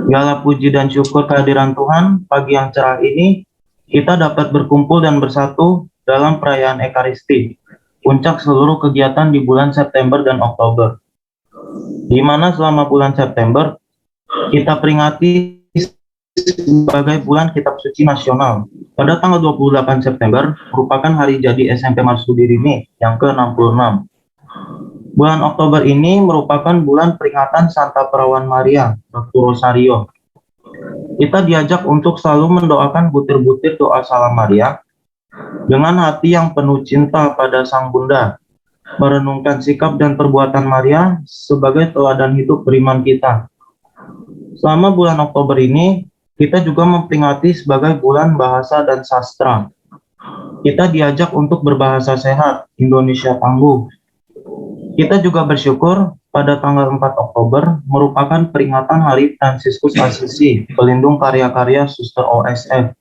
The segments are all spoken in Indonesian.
Segala puji dan syukur kehadiran Tuhan, pagi yang cerah ini kita dapat berkumpul dan bersatu dalam perayaan Ekaristi, puncak seluruh kegiatan di bulan September dan Oktober. Di mana selama bulan September kita peringati sebagai bulan Kitab Suci Nasional. Pada tanggal 28 September merupakan hari jadi SMP Marsudi Rini yang ke-66. Bulan Oktober ini merupakan bulan peringatan Santa Perawan Maria, Ratu Rosario. Kita diajak untuk selalu mendoakan butir-butir doa Salam Maria dengan hati yang penuh cinta pada Sang Bunda, merenungkan sikap dan perbuatan Maria sebagai teladan hidup beriman kita. Selama bulan Oktober ini, kita juga memperingati sebagai bulan bahasa dan sastra. Kita diajak untuk berbahasa sehat, Indonesia tangguh. Kita juga bersyukur pada tanggal 4 Oktober merupakan peringatan Hari Fransiskus Asisi, pelindung karya-karya Suster OSF.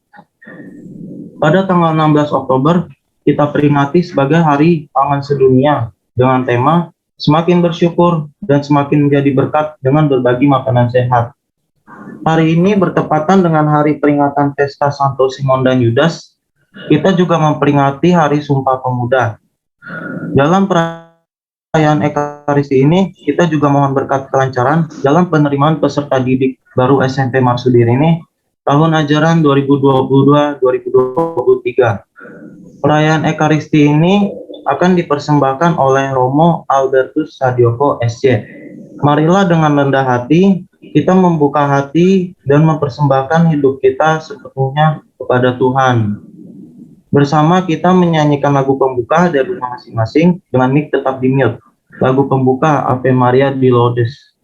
Pada tanggal 16 Oktober, kita peringati sebagai Hari Pangan Sedunia dengan tema Semakin Bersyukur dan Semakin Menjadi Berkat dengan Berbagi Makanan Sehat. Hari ini bertepatan dengan hari peringatan Pesta Santo Simon dan Yudas. Kita juga memperingati Hari Sumpah Pemuda. Dalam perayaan Ekaristi ini, kita juga mohon berkat kelancaran dalam penerimaan peserta didik baru SMP Marsudi Rini tahun ajaran 2022-2023. Perayaan Ekaristi ini akan dipersembahkan oleh Romo Albertus Sadioko SC. Marilah dengan rendah hati, kita membuka hati dan mempersembahkan hidup kita sepenuhnya kepada Tuhan. Bersama kita menyanyikan lagu pembuka dari rumah masing-masing dengan mic tetap di mute. Lagu pembuka Ave Maria di Laudes.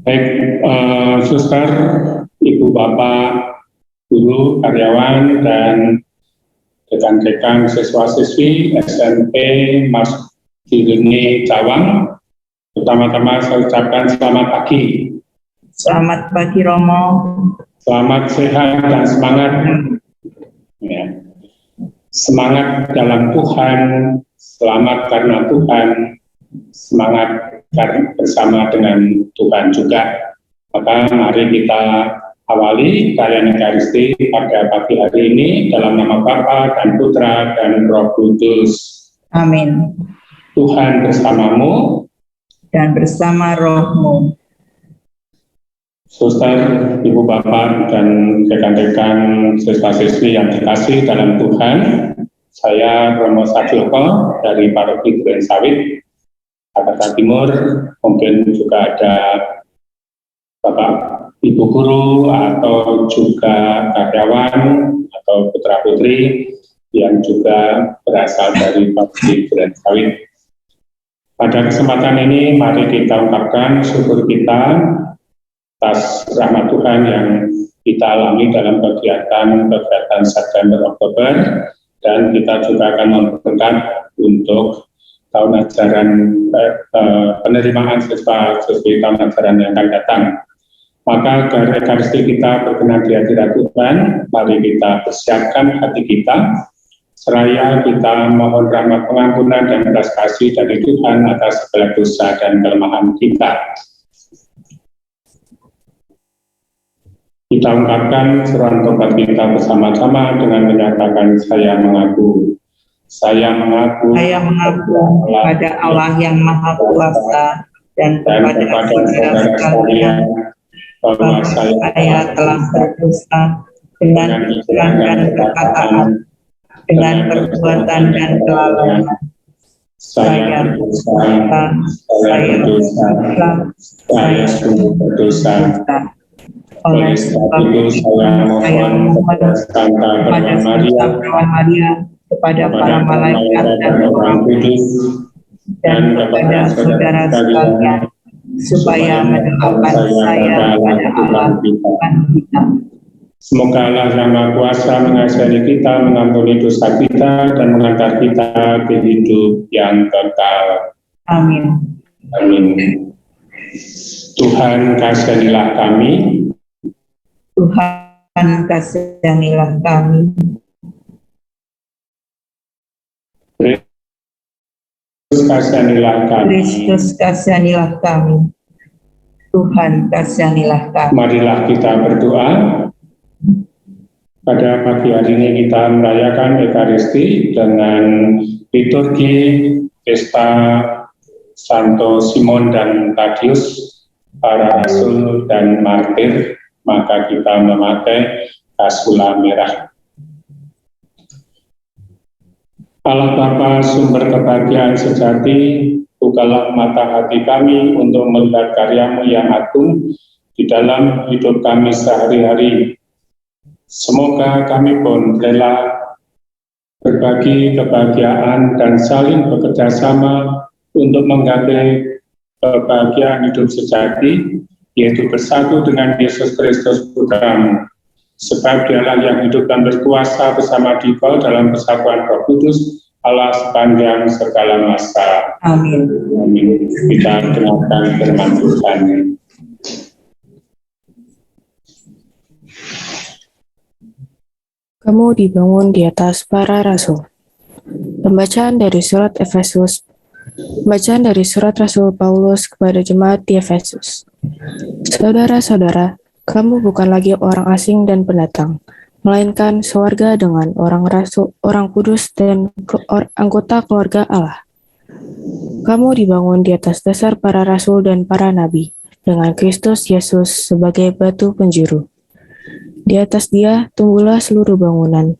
Baik, Suster, Ibu Bapak, Guru, karyawan, dan rekan-rekan siswa-siswi SMP Marsudi Rini Cawang. Pertama-tama saya ucapkan selamat pagi. Selamat pagi, Romo. Selamat sehat dan semangat. Ya. Semangat dalam Tuhan, selamat karena Tuhan, semangat bersama dengan Tuhan juga. Maka mari kita awali perayaan Ekaristi pada pagi hari ini dalam nama Bapa dan Putra dan Roh Kudus. Amin. Tuhan bersamamu dan bersama rohmu. Suster, Ibu Bapak, dan rekan-rekan siswa-siswi yang dikasih dalam Tuhan, saya Romo Sadioko dari Paroki Duren Sawit, Jakarta Timur. Mungkin juga ada Bapak ibu guru atau juga karyawan atau putra-putri yang juga berasal dari pabrik duren sawit. Pada kesempatan ini mari kita ungkapkan syukur kita atas rahmat Tuhan yang kita alami dalam kegiatan September Oktober, dan kita juga akan memperdekat untuk tahun ajaran penerimaan siswa-siswi tahun ajaran yang akan datang. Maka agar ekaristi kita berkenan di hadirat Tuhan, mari kita persiapkan hati kita, seraya kita mohon rahmat pengampunan dan belas kasih dari Tuhan atas segala dosa dan kelemahan kita. Kita ungkapkan seruan tobat kita bersama-sama dengan menyatakan saya mengaku. Saya mengaku pada Allah yang Maha Kuasa dan kepada saudara sekalian bahwa saya telah berdosa dengan pikiran dan perkataan, dengan perbuatan dan kelalaian. Saya sungguh berdosa. Oleh sebab itu saya mohon kepada Santa Maria, kepada para malaikat dan orang kudus, dan kepada saudara sekalian, supaya mendoakan saya kepada Allah Tuhan kita. Semoga Allah yang Maha Kuasa mengasihi kita, mengampuni dosa kita, dan mengantar kita ke hidup yang kekal. Amin. Amin. Tuhan kasihanilah kami. Tuhan kasihanilah kami. Kristus kasihanilah kami. Kristus kasihanilah kami. Tuhan kasihanilah kami. Marilah kita berdoa. Pada pagi hari ini kita merayakan Ekaristi dengan liturgi Pesta Santo Simon dan Tadius, para rasul dan martir. Maka kita memakai kasula merah. Allah Bapa, sumber kebahagiaan sejati, bukalah mata hati kami untuk melihat karya-Mu yang agung di dalam hidup kami sehari-hari. Semoga kami pun rela berbagi kebahagiaan dan saling bekerja sama untuk menggapai kebahagiaan hidup sejati, yaitu bersatu dengan Yesus Kristus Putra-Mu. Sebab Dialah yang hidup dan berkuasa bersama Dikau dalam persatuan Roh Kudus, Allah sepanjang segala masa. Amin. Amin. Kita dengarkan firman Tuhan. Kamu dibangun di atas para rasul. Pembacaan dari surat Efesus. Bacaan dari surat Rasul Paulus kepada jemaat di Efesus. Saudara-saudara, kamu bukan lagi orang asing dan pendatang, melainkan sewarga dengan orang rasul, orang kudus dan anggota keluarga Allah. Kamu dibangun di atas dasar para rasul dan para nabi, dengan Kristus Yesus sebagai batu penjuru. Di atas Dia tumbuhlah seluruh bangunan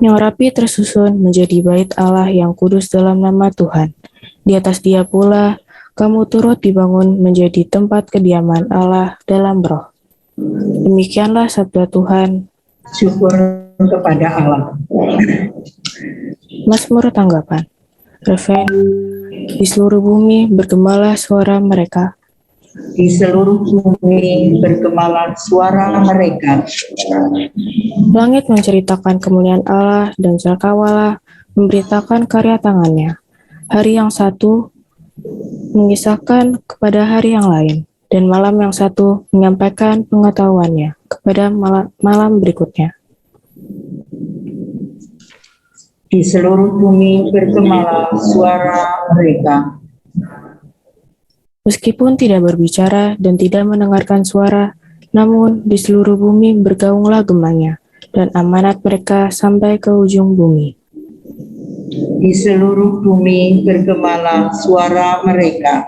yang rapi tersusun menjadi bait Allah yang kudus dalam nama Tuhan. Di atas Dia pula kamu turut dibangun menjadi tempat kediaman Allah dalam Roh. Demikianlah sabda Tuhan. Syukur kepada Allah. Mazmur tanggapan. Refren. Di seluruh bumi bergemalah suara mereka. Di seluruh bumi bergemalah suara mereka. Langit menceritakan kemuliaan Allah dan cakrawala memberitakan karya tangannya. Hari yang satu mengisahkan kepada hari yang lain, dan malam yang satu menyampaikan pengetahuannya kepada malam berikutnya. Di seluruh bumi bergemalah suara mereka. Meskipun tidak berbicara dan tidak mendengarkan suara, namun di seluruh bumi bergaunglah gemanya, dan amanat mereka sampai ke ujung bumi. Di seluruh bumi bergemalah suara mereka.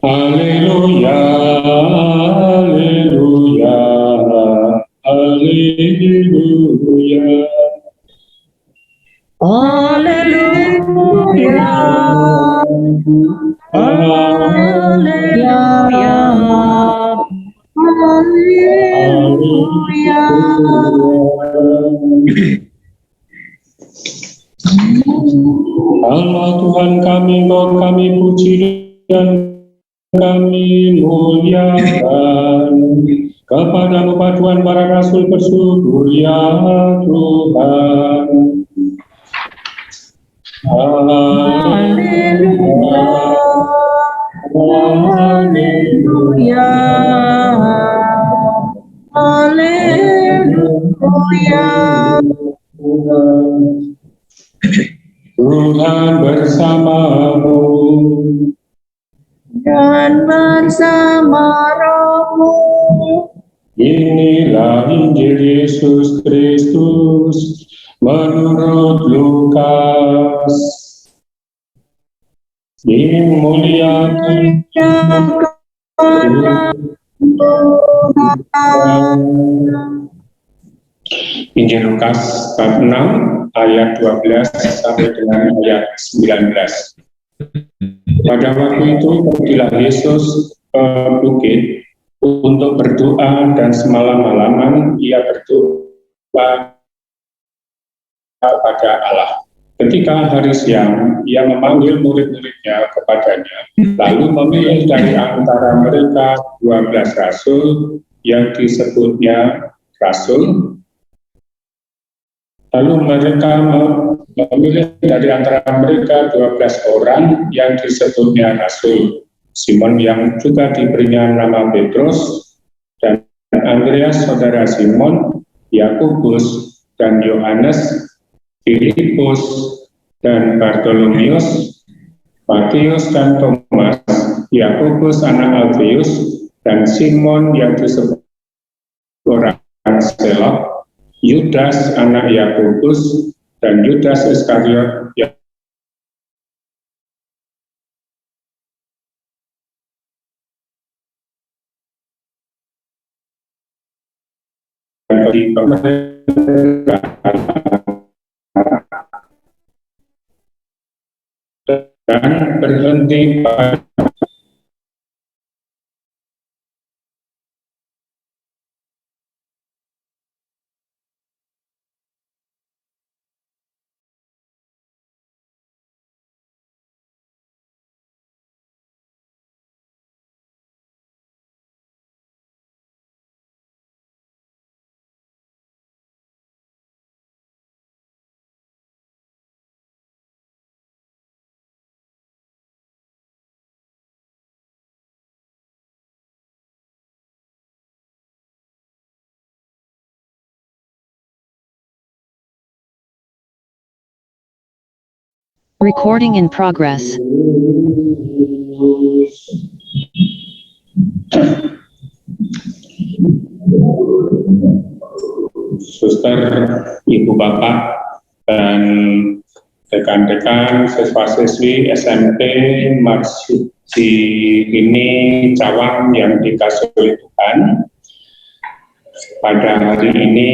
Haleluya, haleluya, haleluya. Haleluya. Haleluya. Haleluya. Allah Tuhan kami, Kau kami puji dan kami muliakan. Kepadamu paduan para rasul bersyukur ya Tuhan. Haleluya. Haleluya. Haleluya. Tuhan bersamamu Dan bersama rohmu. Inilah Injil Yesus Kristus menurut Lukas. Dimuliakan Injil Lukas bab 6 ayat 12 sampai dengan ayat 19. Pada waktu itu pergilah Yesus ke bukit untuk berdoa dan semalam-malaman ia berdoa pada Allah. Ketika hari siang, ia memanggil murid-muridnya kepadanya, lalu memilih dari antara mereka 12 rasul yang disebutnya rasul. Lalu mereka memilih dari antara mereka 12 orang yang disebutnya rasul. Simon yang juga diberinya nama Petrus, dan Andreas saudara Simon, Yakobus dan Yohanes, Filipus dan Bartolomeus, Matius dan Thomas, Yakobus anak Alfeus, dan Simon yang disebut orang Selok, Yudas anak Yakobus, dan Yudas Iskariot yang bagi dan berhenti pada Recording in progress. Suster, Ibu Bapak, dan rekan-rekan siswa-siswi SMP Marsudi ini Cawang yang dikasihi oleh Tuhan. Pada hari ini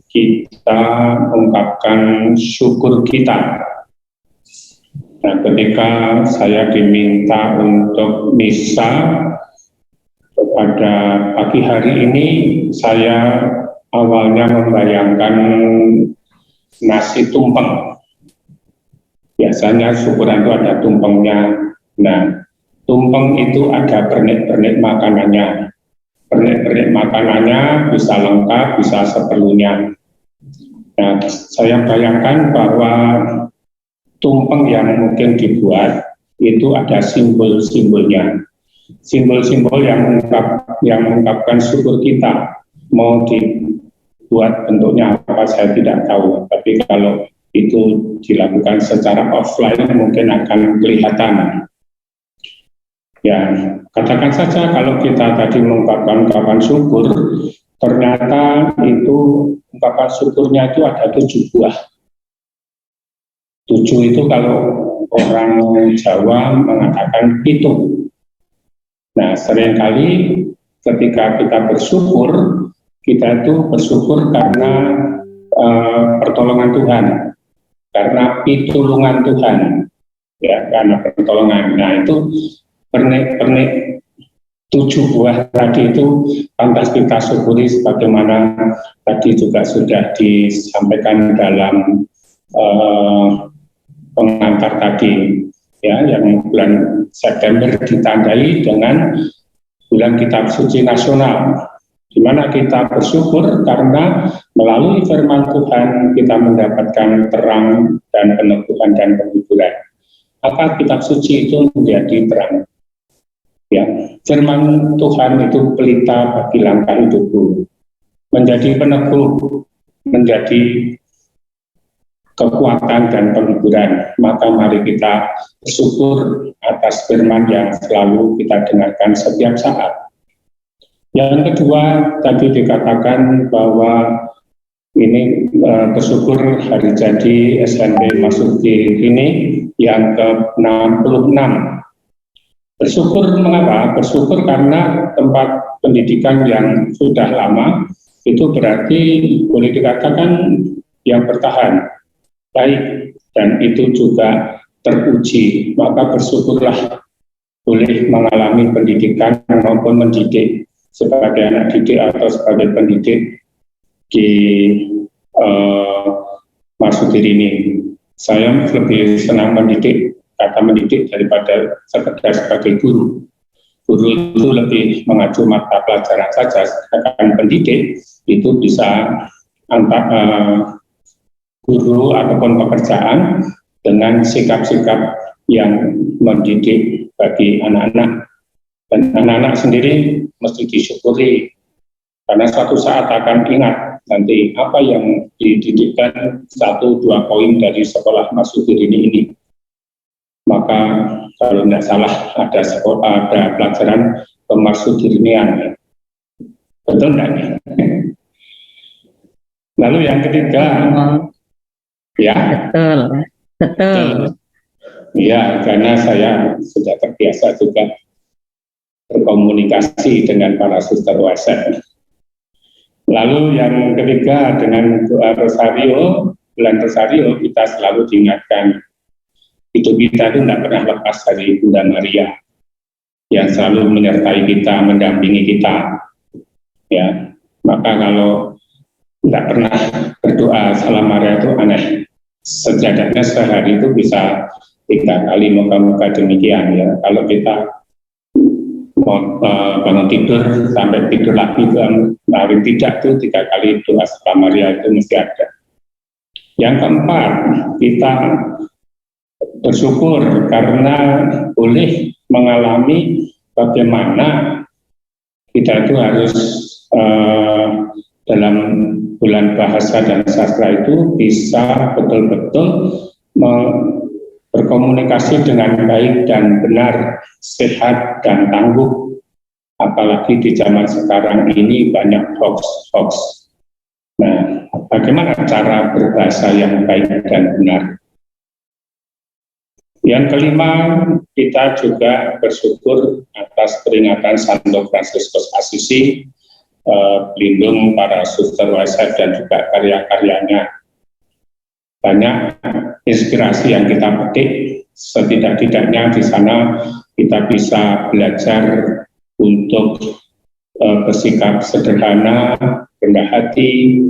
kita ungkapkan syukur kita. Nah, ketika saya diminta untuk misa pada pagi hari ini, saya awalnya membayangkan nasi tumpeng. Biasanya syukuran itu ada tumpengnya. Nah, tumpeng itu ada pernik-pernik makanannya. Pernik-pernik makanannya bisa lengkap, bisa seperlunya. Nah, saya bayangkan bahwa tumpeng yang mungkin dibuat itu ada simbol-simbolnya, simbol-simbol yang mengungkapkan syukur kita. Mau dibuat bentuknya apa saya tidak tahu, tapi kalau itu dilakukan secara offline mungkin akan kelihatan. Ya, katakan saja kalau kita tadi mengungkapkan ungkapan syukur, ternyata itu ungkapan syukurnya itu ada 7 buah. 7 itu kalau orang Jawa mengatakan itu. Nah, seringkali ketika kita bersyukur, kita itu bersyukur karena pertolongan Tuhan. karena pitulungan Tuhan, ya, karena pertolongan. Nah, itu pernik 7 buah tadi itu pantas kita syukuri, sebagaimana tadi juga sudah disampaikan dalam pengantar tadi, ya, yang bulan September ditandai dengan bulan Kitab Suci Nasional, di mana kita bersyukur karena melalui firman Tuhan kita mendapatkan terang dan peneguhan dan penghiburan. Maka Kitab Suci itu menjadi terang. Ya, firman Tuhan itu pelita bagi langkah hidupku, menjadi peneguh, menjadi kekuatan dan penghiburan. Maka mari kita bersyukur atas firman yang selalu kita dengarkan setiap saat. Yang kedua, tadi dikatakan bahwa ini bersyukur hari jadi SMP Masuki ini yang ke-66. Bersyukur mengapa? Bersyukur karena tempat pendidikan yang sudah lama itu berarti boleh dikatakan yang bertahan baik dan itu juga teruji. Maka bersyukurlah boleh mengalami pendidikan maupun mendidik sebagai anak didik atau sebagai pendidik di Marsudiri ini. Saya lebih senang mendidik, kata mendidik, daripada sekedar sebagai guru. Guru itu lebih mengacu mata pelajaran saja, sedangkan pendidik itu bisa guru ataupun pekerjaan dengan sikap-sikap yang mendidik bagi anak-anak. Dan anak-anak sendiri mesti disyukuri, karena suatu saat akan ingat nanti apa yang dididikkan 1-2 poin dari sekolah Marsudiri ini. Maka kalau tidak salah ada pelajaran kemarsudirinian. Betul tidak? Lalu yang ketiga, ya, betul. Ya, karena saya sudah terbiasa juga berkomunikasi dengan para suster OSF. Lalu yang ketiga, dengan doa Rosario, bulan Rosario kita selalu diingatkan hidup kita itu tidak pernah lepas dari Bunda Maria yang selalu menyertai kita, mendampingi kita. Ya, maka kalau tidak pernah berdoa Salam Maria itu aneh. Sejadahnya sehari itu bisa 3 kali, moga-moga demikian ya. Kalau kita bangun tidur sampai tidur lagi, paling tidak tuh 3 kali doa Salam Maria itu mesti ada. Yang keempat, kita bersyukur karena boleh mengalami bagaimana kita itu harus dalam bulan bahasa dan sastra itu bisa betul-betul berkomunikasi dengan baik dan benar, sehat dan tangguh. Apalagi di zaman sekarang ini banyak hoax. Nah, bagaimana cara berbahasa yang baik dan benar? Yang kelima, kita juga bersyukur atas peringatan Santo Fransiskus Assisi, pelindung para suster OSF dan juga karya-karyanya. Banyak inspirasi yang kita petik, setidak-tidaknya di sana kita bisa belajar untuk bersikap sederhana, rendah hati,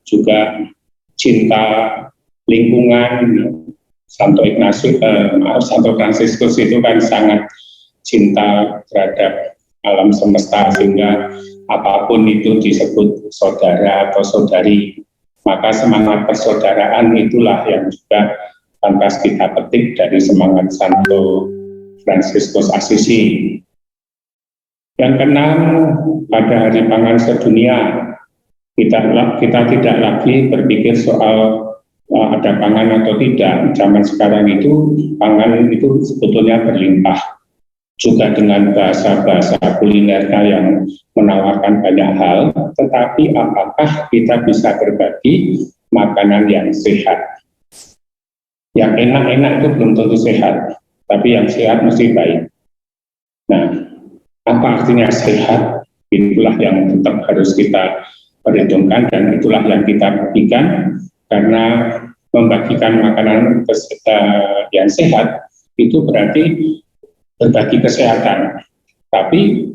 juga cinta lingkungan. Santo Fransiskus itu kan sangat cinta terhadap alam semesta, sehingga apapun itu disebut saudara atau saudari. Maka semangat persaudaraan itulah yang juga pantas kita petik dari semangat Santo Fransiskus Assisi. Yang keenam, pada Hari Pangan Sedunia, kita tidak lagi berpikir soal ada pangan atau tidak. Zaman sekarang itu pangan itu sebetulnya berlimpah, juga dengan bahasa-bahasa kulinernya yang menawarkan banyak hal, tetapi apakah kita bisa berbagi makanan yang sehat? Yang enak-enak itu belum tentu sehat, tapi yang sehat mesti baik. Nah, apa artinya sehat? Itulah yang tetap harus kita perhitungkan dan itulah yang kita bagikan, karena membagikan makanan yang sehat itu berarti berbagi kesehatan. Tapi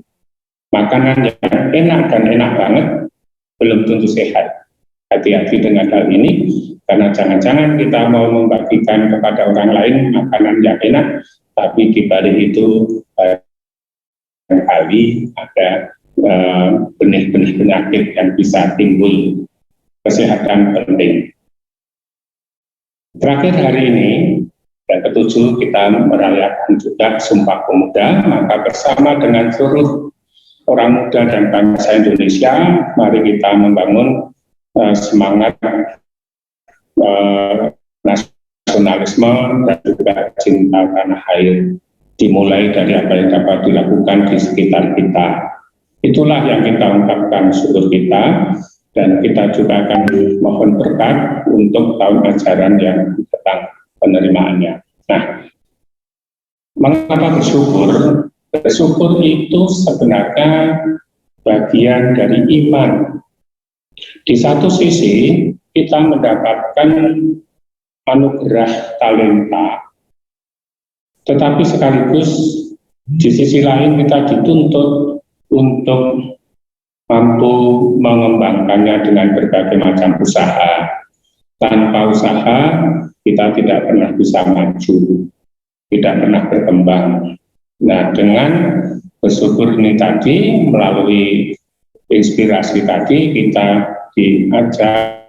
makanan yang enak dan enak banget belum tentu sehat. Hati-hati dengan hal ini, karena jangan-jangan kita mau membagikan kepada orang lain makanan yang enak, tapi di balik itu barangkali ada benih-benih penyakit yang bisa timbul. Kesehatan penting. Terakhir hari ini, yang ketujuh, kita merayakan juga Sumpah Pemuda, maka bersama dengan seluruh orang muda dan bangsa Indonesia, mari kita membangun semangat nasionalisme dan juga cinta tanah air, dimulai dari apa yang dapat dilakukan di sekitar kita. Itulah yang kita ungkapkan syukur kita, dan kita juga akan mohon berkat untuk tahun ajaran yang datang penerimaannya. Nah, mengapa bersyukur? Bersyukur itu sebenarnya bagian dari iman. Di satu sisi, kita mendapatkan anugerah talenta, tetapi sekaligus di sisi lain kita dituntut untuk mampu mengembangkannya dengan berbagai macam usaha. Tanpa usaha, kita tidak pernah bisa maju, tidak pernah berkembang. Nah, dengan bersyukur ini tadi, melalui inspirasi tadi, kita diajak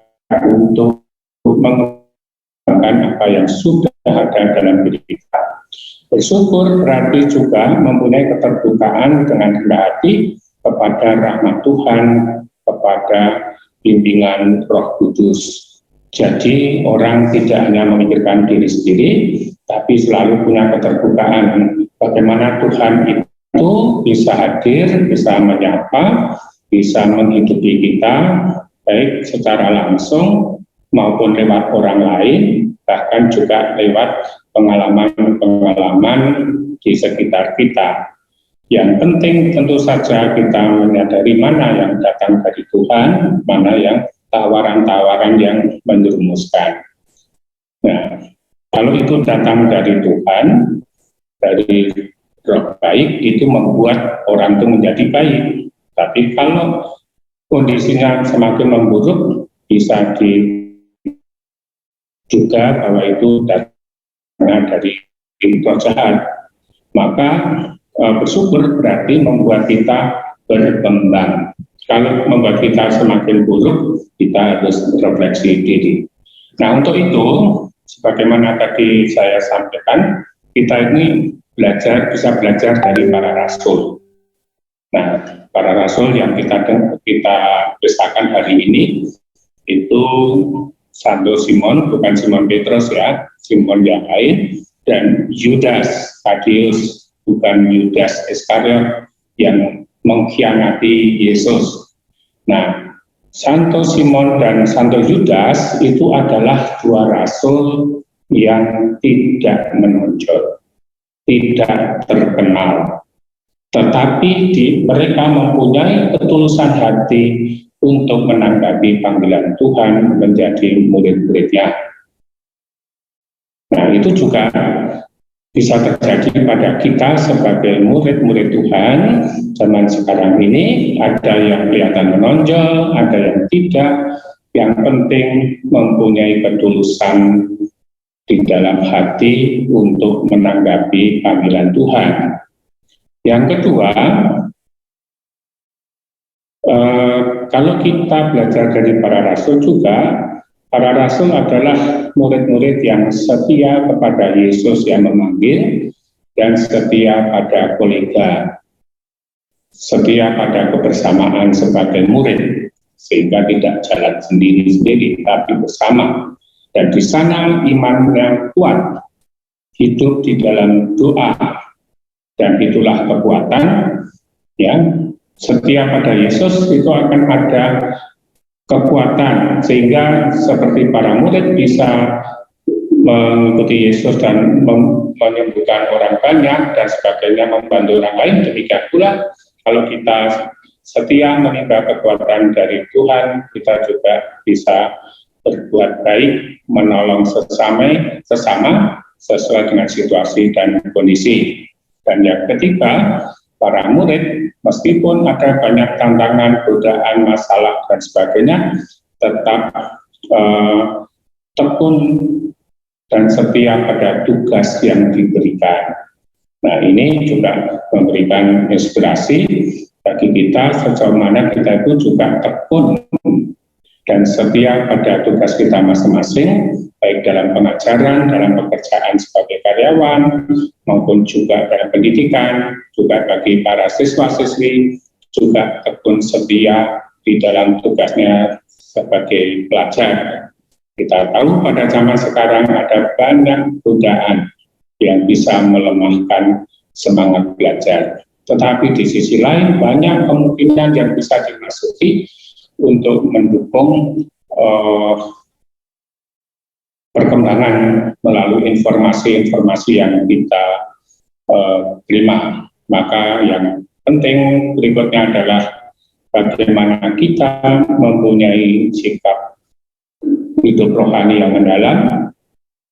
untuk mengembangkan apa yang sudah ada dalam diri kita. Bersyukur berarti juga mempunyai keterbukaan dengan rendah hati kepada rahmat Tuhan, kepada bimbingan Roh Kudus. Jadi orang tidak hanya memikirkan diri sendiri, tapi selalu punya keterbukaan bagaimana Tuhan itu bisa hadir, bisa menyapa, bisa menghidupi kita, baik secara langsung maupun lewat orang lain, bahkan juga lewat pengalaman-pengalaman di sekitar kita. Yang penting tentu saja kita menyadari mana yang datang dari Tuhan, mana yang tawaran-tawaran yang menjerumuskan. Nah, kalau itu datang dari Tuhan, dari Roh baik, itu membuat orang itu menjadi baik. Tapi kalau kondisinya semakin memburuk, bisa juga bahwa itu datang dari roh jahat. Maka bersyukur berarti membuat kita berkembang. Kalau membuat kita semakin buruk, kita harus refleksi diri. Nah, untuk itu, sebagaimana tadi saya sampaikan, kita ini bisa belajar dari para rasul. Nah, para rasul yang kita besarkan hari ini, itu Santo Simon, bukan Simon Petrus ya, Simon yang lain, dan Yudas Tadius, bukan Yudas Iskariot yang mengkhianati Yesus. Nah, Santo Simon dan Santo Yudas itu adalah dua rasul yang tidak menonjol, tidak terkenal, tetapi mereka mempunyai ketulusan hati untuk menanggapi panggilan Tuhan menjadi murid-muridnya. Nah, itu juga bisa terjadi pada kita sebagai murid-murid Tuhan zaman sekarang ini. Ada yang kelihatan menonjol, ada yang tidak. Yang penting mempunyai ketulusan di dalam hati untuk menanggapi panggilan Tuhan. Yang kedua, kalau kita belajar dari para rasul juga, para rasul adalah murid-murid yang setia kepada Yesus yang memanggil dan setia pada kolega, setia pada kebersamaan sebagai murid, sehingga tidak jalan sendiri-sendiri, tapi bersama. Dan di sana iman yang kuat, hidup di dalam doa, dan itulah kekuatan, ya, setia pada Yesus itu akan ada kekuatan, sehingga seperti para murid bisa mengikuti Yesus dan menyembuhkan orang banyak dan sebagainya, membantu orang lain. Demikian pula kalau kita setia menimba kekuatan dari Tuhan, kita juga bisa berbuat baik, menolong sesama sesuai dengan situasi dan kondisi. Dan yang ketiga, para murid meskipun ada banyak tantangan, godaan, masalah dan sebagainya, tetap tekun dan setia pada tugas yang diberikan. Nah, ini juga memberikan inspirasi bagi kita sejauh mana kita itu juga tekun dan setia pada tugas kita masing-masing, baik dalam pengajaran, dalam pekerjaan sebagai karyawan, maupun juga dalam pendidikan, juga bagi para siswa-siswi, juga tekun setia di dalam tugasnya sebagai pelajar. Kita tahu pada zaman sekarang ada banyak godaan yang bisa melemahkan semangat belajar. Tetapi di sisi lain banyak kemungkinan yang bisa dimasuki untuk mendukung perkembangan melalui informasi-informasi yang kita terima. Maka yang penting berikutnya adalah bagaimana kita mempunyai sikap hidup rohani yang mendalam,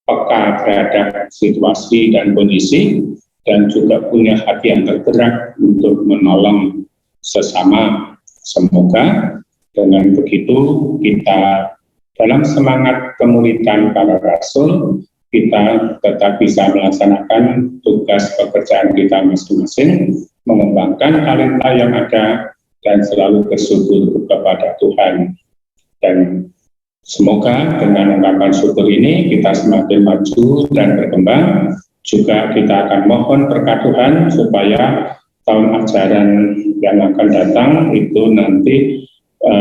peka terhadap situasi dan kondisi, dan juga punya hati yang tergerak untuk menolong sesama. Semoga dengan begitu kita dalam semangat kemuridan para rasul, kita tetap bisa melaksanakan tugas pekerjaan kita masing-masing, mengembangkan talenta yang ada, dan selalu bersyukur kepada Tuhan. Dan semoga dengan ungkapan syukur ini kita semakin maju dan berkembang. Juga kita akan mohon berkat Tuhan supaya tahun ajaran yang akan datang itu nanti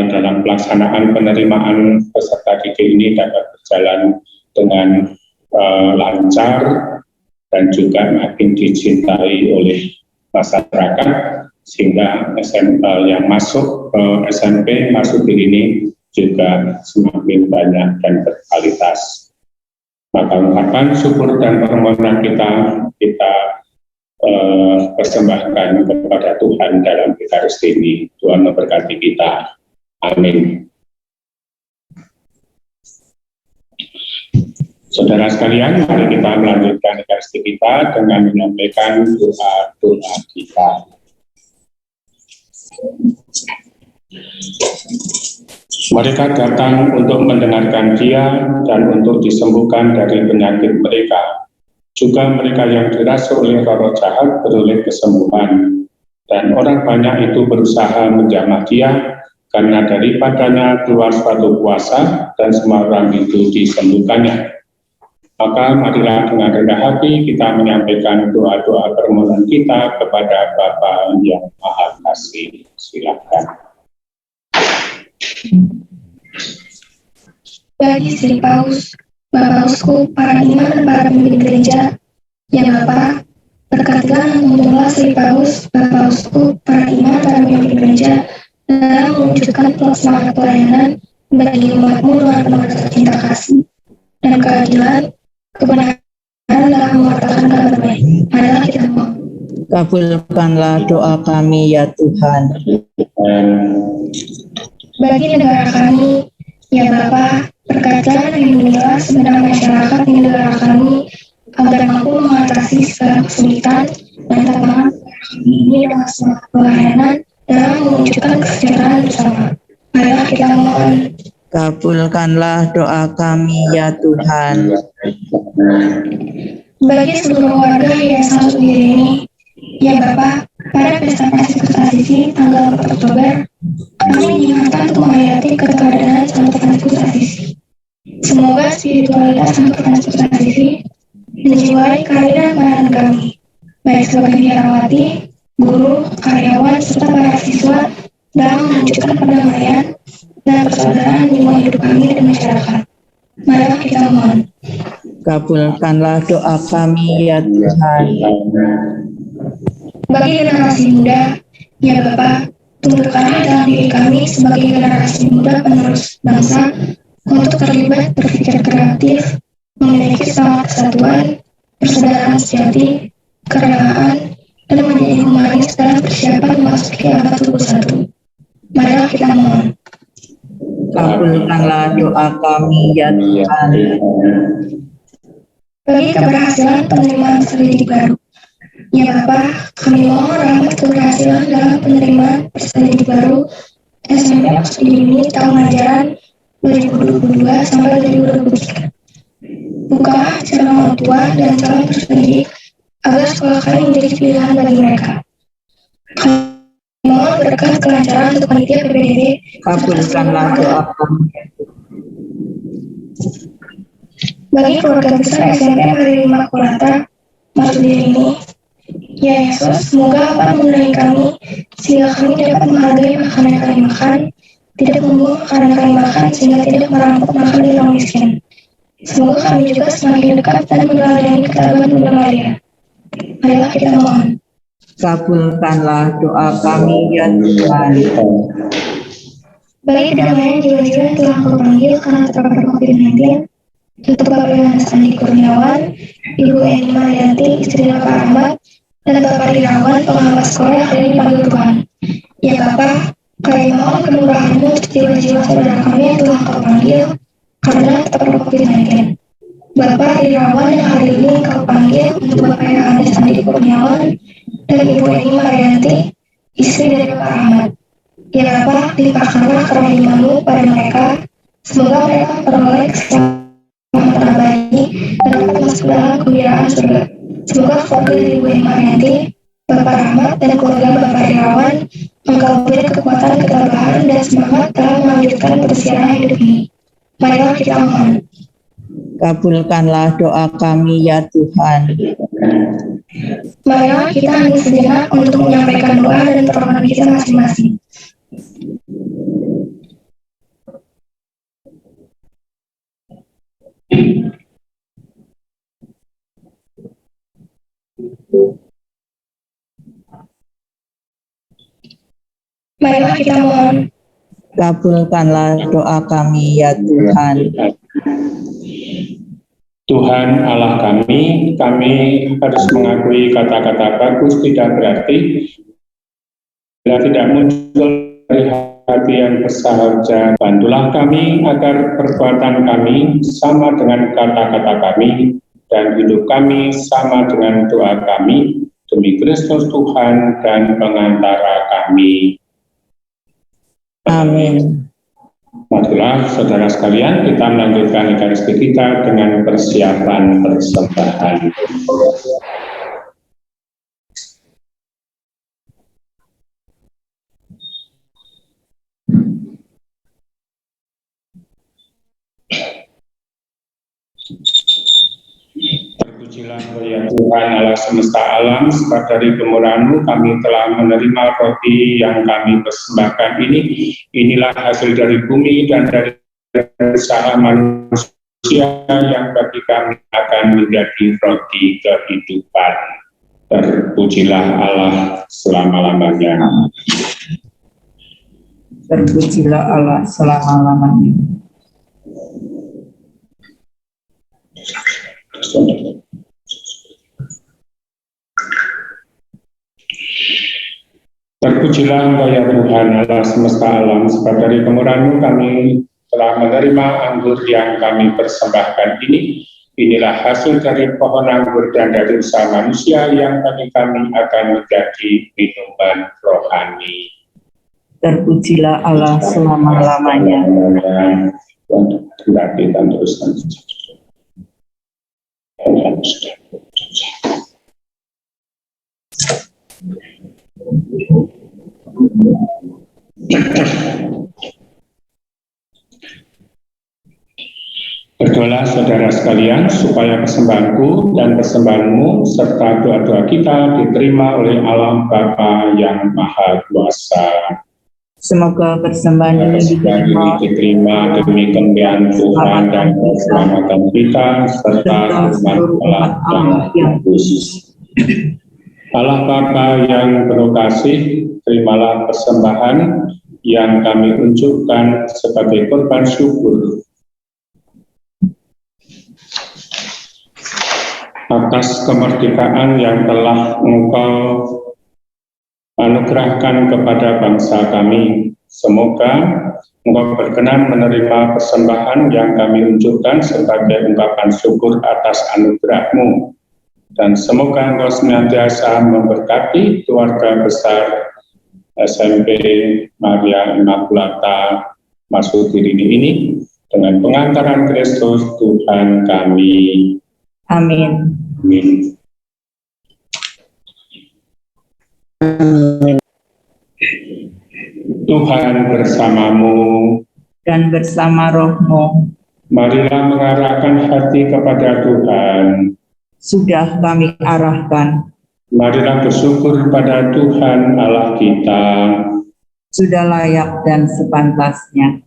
dalam pelaksanaan penerimaan peserta didik ini dapat berjalan dengan lancar dan juga makin dicintai oleh masyarakat, sehingga yang masuk SMP masuk ini juga semakin banyak dan berkualitas. Maka ungkapan syukur dan permohonan kita persembahkan kepada Tuhan dalam Ekaristi ini. Tuhan memberkati kita. Amin. Saudara sekalian, mari kita melanjutkan Ekaristi kita dengan menyampaikan doa-doa kita. Mereka datang untuk mendengarkan Dia dan untuk disembuhkan dari penyakit mereka. Juga mereka yang dirasuki oleh roh jahat beroleh kesembuhan. Dan orang banyak itu berusaha menjamah Dia, karena daripadanya keluar suatu kuasa dan semua orang itu disembuhkannya. Maka marilah dengan rendah hati kita menyampaikan doa-doa permohonan kita kepada Bapa yang Maha Kasih. Silakan. Bagi Sri Paus, Bapak Uskup, para imam, para pemimpin gereja, ya Bapak, berkatilah mengumpulkan Sri Paus, Bapak Uskup, para imam, para pemimpin gereja, dalam mewujudkan pelaksanaan pelayanan bagi umatmu dengan penuh rasa cinta kasih dan keadilan, kebenaran dalam mewartakan kabar baik. Marilah kita mohon. Kabulkanlah doa kami ya Tuhan. Bagi negara kami, ya Bapa, berkatilah lindungilah segenap masyarakat di negara kami agar mampu mengatasi segala kesulitan dan tantangan ini dengan semangat pelayanan dalam mewujudkan kesejahteraan bersama. Marilah kita mohon. Kabulkanlah doa kami ya Tuhan. Bagi seluruh warga Yayasan Sudiri ini, ya Bapa, pada pesta Asisi tanggal 4 Oktober, kami diingatkan untuk menghayati keteladanan Santo Franskus Asisi. Semoga spiritualitas Santo Franskus Asisi menjiwai karir dan pelayanan kami, baik sebagai biarawati, guru, karyawan, serta para siswa dalam mewujudkan perdamaian dan persaudaraan di hidup kami dan masyarakat. Marilah kita mohon. Kabulkanlah doa kami ya Tuhan. Bagi generasi muda, ya Bapa, tumbuhkanlah dalam diri kami sebagai generasi muda penerus bangsa untuk terlibat berpikir kreatif, memiliki semangat kesatuan, persaudaraan sejati, kerelaan, dan menjadi humanis dalam persiapan memasuki abad 21. Marilah kita mohon. Kabulkanlah Kabulkanlah doa kami ya Tuhan. Bagi keberhasilan penerimaan peserta didik baru. Ya Bapa, kami mohon rahmat keberhasilan dalam penerimaan peserta didik baru SMP Maksud Dini tahun ajaran 2022 sampai 2023. Bukalah calon orang tua dan calon peserta didik agar sekolah kami menjadi pilihan bagi mereka. Kami mohon berkat kelancaran untuk panitia PPDB. Kabulkanlah doa kami. Bagi keluarga besar SMP Hari Immaculata Maksud Dini, ya Yesus, semoga Bapa memenuhi kami sehingga kami dapat menghargai makanan yang kami makan, tidak membuang makanan yang kami makan sehingga tidak merampok makanan orang miskin. Semoga kami juga semakin dekat dan meneladani keteguhan Bunda Maria. Marilah kita mohon. Kabulkanlah doa kami ya Tuhan. Bagi kedamaian jiwa-jiwa yang telah Kau panggil karena terpapar COVID-19, untuk Bapak Yohanes Andi Kurniawan, Ibu Eni Marianti, istri Bapak Ahmad, dan Bapak Irawan, pengawas sekolah yang ada dipanggil Tuhan. Ya Bapa, kami mohon kemurahan-Mu untuk jiwa-jiwa saudara kami yang telah Kau panggil karena terpapar COVID-19. Bapak Irawan yang hari ini Kau panggil untuk Bapak Yohanes Andi Kurniawan dan Ibu Eni Marianti, istri dari Bapak Ahmad. Ya Bapa, limpahkanlah kerahiman-Mu pada mereka, semoga mereka peroleh keselamatan abadi dan dapat masuk dalam kegembiraan surga. Semoga keluarga dari Ibu Eni Marianti, Bapak Rahmat, dan keluarga Bapak Irawan Engkau beri kekuatan, ketabahan, dan semangat dalam melanjutkan persiapan hidup ini. Marilah kita mohon. Kabulkanlah doa kami ya Tuhan. Marilah kita hening sejenak untuk menyampaikan doa dan permohonan kita masing-masing. Marilah kita mohon. Kabulkanlah doa kami ya Tuhan. Tuhan Allah kami harus mengakui kata-kata bagus tidak berarti bila tidak muncul dari hati yang bersahaja. Bantulah kami agar perbuatan kami sama dengan kata-kata kami dan hidup kami sama dengan doa kami demi Kristus Tuhan dan pengantara kami. Amin. Marilah saudara sekalian, kita melanjutkan Ekaristi kita dengan persiapan persembahan. Terpujilah ya Tuhan Allah semesta alam, sebab dari kemurahan-Mu kami telah menerima roti yang kami persembahkan ini. Inilah hasil dari bumi dan dari usaha manusia yang bagi kami akan menjadi roti kehidupan. Terpujilah Allah selama-lamanya. Terpujilah Allah selama-lamanya. Terpujilah Engkau ya Tuhan Allah semesta alam, sebab dari kemurahan-Mu kami telah menerima anggur yang kami persembahkan ini. Inilah hasil dari pohon anggur dan dari usaha manusia yang bagi kami akan menjadi minuman rohani. Terpujilah Allah selama-lamanya. Kita teruskan. Berdoalah saudara sekalian supaya persembahanku dan persembahanmu serta doa-doa kita diterima oleh Allah Bapa yang Maha Kuasa. Semoga persembahan ini diterima demi kemuliaan Tuhan dan keselamatan kita serta umat Allah yang khusus. Allah Bapa yang penuh kasih, terimalah persembahan yang kami unjukkan sebagai korban syukur atas kemerdekaan yang telah Engkau anugerahkan kepada bangsa kami, Semoga Engkau berkenan menerima persembahan yang kami unjukkan sebagai ungkapan syukur atas anugerah-Mu. Dan semoga Engkau senantiasa memberkati keluarga besar SMP Maria Immaculata Masudirini ini dengan pengantaran Kristus Tuhan kami. Amin. Amin. Tuhan bersamamu Dan bersama rohmu, marilah mengarahkan hati kepada Tuhan. sudah kami arahkan. Marilah bersyukur pada Tuhan Allah kita. Sudah layak dan sepantasnya.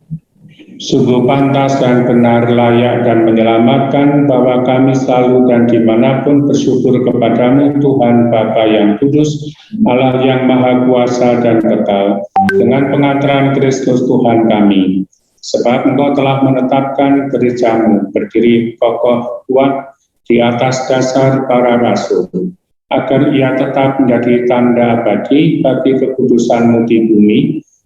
Sungguh pantas dan benar, layak dan menyelamatkan bahwa kami selalu dan dimanapun bersyukur kepadamu Tuhan Bapa yang kudus, Allah yang maha kuasa dan kekal, dengan pengantaran Kristus Tuhan kami. Sebab Engkau telah menetapkan gerejamu berdiri kokoh kuat di atas dasar para rasul, agar ia tetap menjadi tanda abadi bagi kekudusanmu di bumi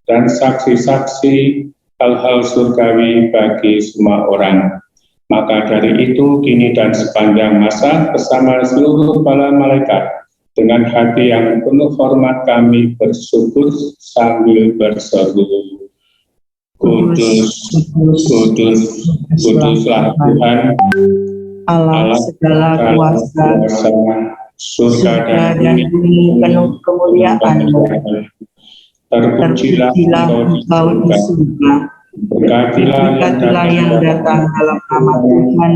dan saksi-saksi hal-hal surgawi bagi semua orang. Maka dari itu, kini dan sepanjang masa, bersama seluruh para malaikat, dengan hati yang penuh hormat kami bersyukur sambil berseru, Kudus, kudus, kuduslah Tuhan, Allah segala kuasa, surga dan bumi penuh kemuliaan-Mu. Terpujilah Engkau di surga, berkatilah yang datang dalam nama Tuhan,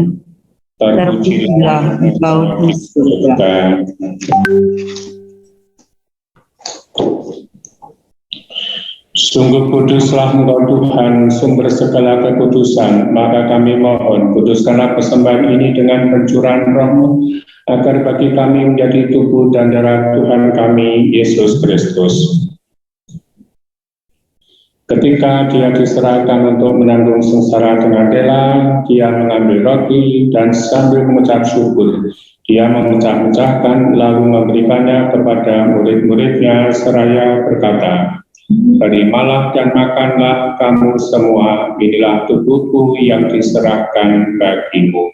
terpujilah Engkau di surga. Sungguh kuduslah Engkau Tuhan, sumber segala kekudusan, maka kami mohon, kuduskanlah persembahan ini dengan pencurahan Roh-Mu, agar bagi kami menjadi tubuh dan darah Tuhan kami, Yesus Kristus. Ketika dia diserahkan untuk menanggung sengsara dengan rela, dia mengambil roti dan sambil mengucap syukur, dia memecah-mecahkan lalu memberikannya kepada murid-muridnya seraya berkata, "Terimalah dan makanlah kamu semua, inilah tubuhku yang diserahkan bagimu."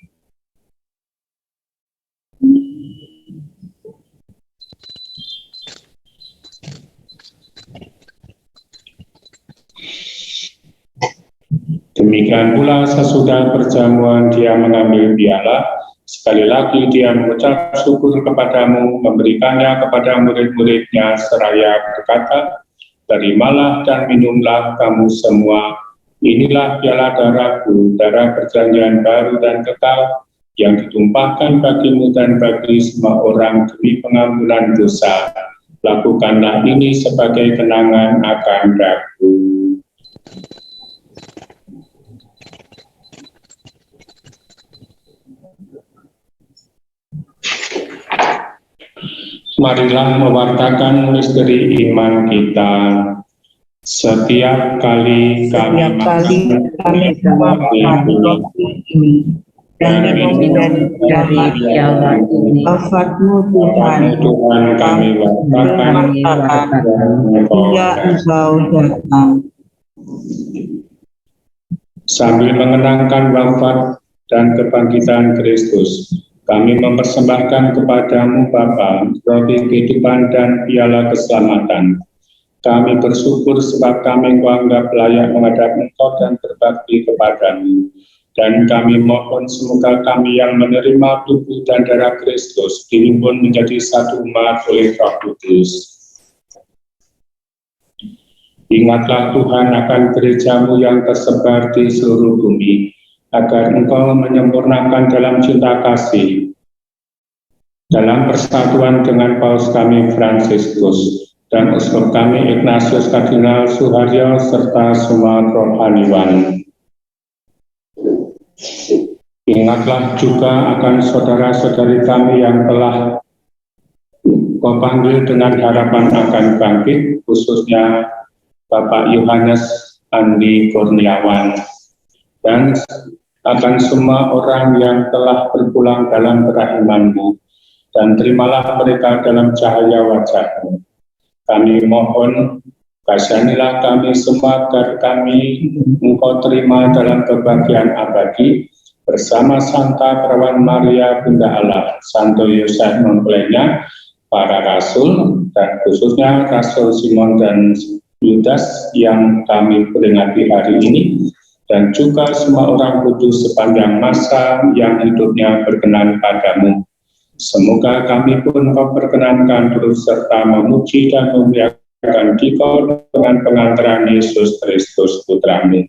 Demikian pula sesudah perjamuan dia mengambil piala, sekali lagi dia mengucap syukur kepadamu, memberikannya kepada murid-muridnya seraya berkata, "Terimalah dan minumlah kamu semua, inilah piala darahku, darah perjanjian baru dan kekal, yang ditumpahkan bagimu dan bagi semua orang demi pengampunan dosa. Lakukanlah ini sebagai kenangan akan aku." Marilah mewartakan misteri iman kita. Setiap kali kami semua makan roti ini dan minum dari piala ini, wafat-Mu Tuhan kami wartakan hingga Engkau datang. Sambil mengenangkan wafat dan kebangkitan Kristus, kami mempersembahkan kepadamu Bapa, roti kehidupan dan piala keselamatan. Kami bersyukur sebab kami Engkau anggap layak menghadap Engkau dan berbakti kepadamu. Dan kami mohon semoga kami yang menerima tubuh dan darah Kristus dihimpun menjadi satu umat oleh Roh Kudus. Ingatlah Tuhan akan gerejamu yang tersebar di seluruh bumi, agar Engkau menyempurnakan dalam cinta kasih, dalam persatuan dengan Paus kami Fransiskus dan Uskup kami Ignatius Kardinal Suharyo serta semua rohaniwan. Ingatlah juga akan saudara-saudari kami yang telah Kau panggil dengan harapan akan bangkit, khususnya Bapak Yohanes Andi Kurniawan, dan akan semua orang yang telah berpulang dalam kerahiman-Mu, dan terimalah mereka dalam cahaya wajah-Mu. Kami mohon Kasihanilah kami semua agar kami Engkau terima dalam kebahagiaan abadi bersama Santa Perawan Maria Bunda Allah, Santo Yosef mempelainya, para rasul, dan khususnya Rasul Simon dan Yudas yang kami peringati hari ini, dan juga semua orang kudus sepanjang masa yang hidupnya berkenan padamu. Semoga kami pun Kau perkenankan terus serta memuji dan memuliakan Dikau dengan pengantaran Yesus Kristus Putra-Mu.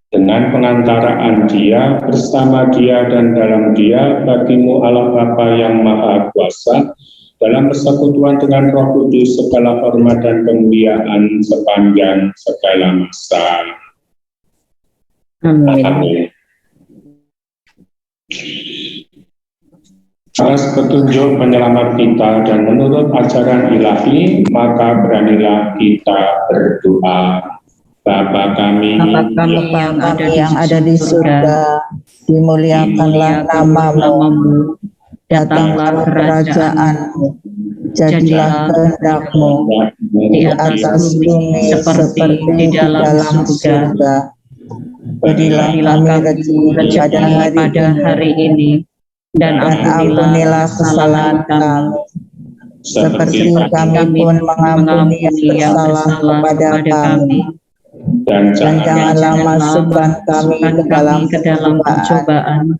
Dengan pengantaraan Dia, bersama Dia dan dalam Dia, bagimu Allah Bapa yang Maha Kuasa, dalam persekutuan dengan Roh Kudus segala hormat dan kemuliaan sepanjang segala masa. Amin. Atas petunjuk penyelamat kita dan menurut ajaran ilahi, maka beranilah kita berdoa. Bapa kami yang ada di surga, dimuliakanlah namamu, datanglah kerajaan-Mu, jadilah kehendak-Mu di atas bumi seperti di dalam surga. Berilah kami rezeki pada hari ini, dan ampunilah kesalahan kami, seperti kami pun mengampuni yang bersalah kepada kami. Dan janganlah masukkan kami ke dalam pencobaan,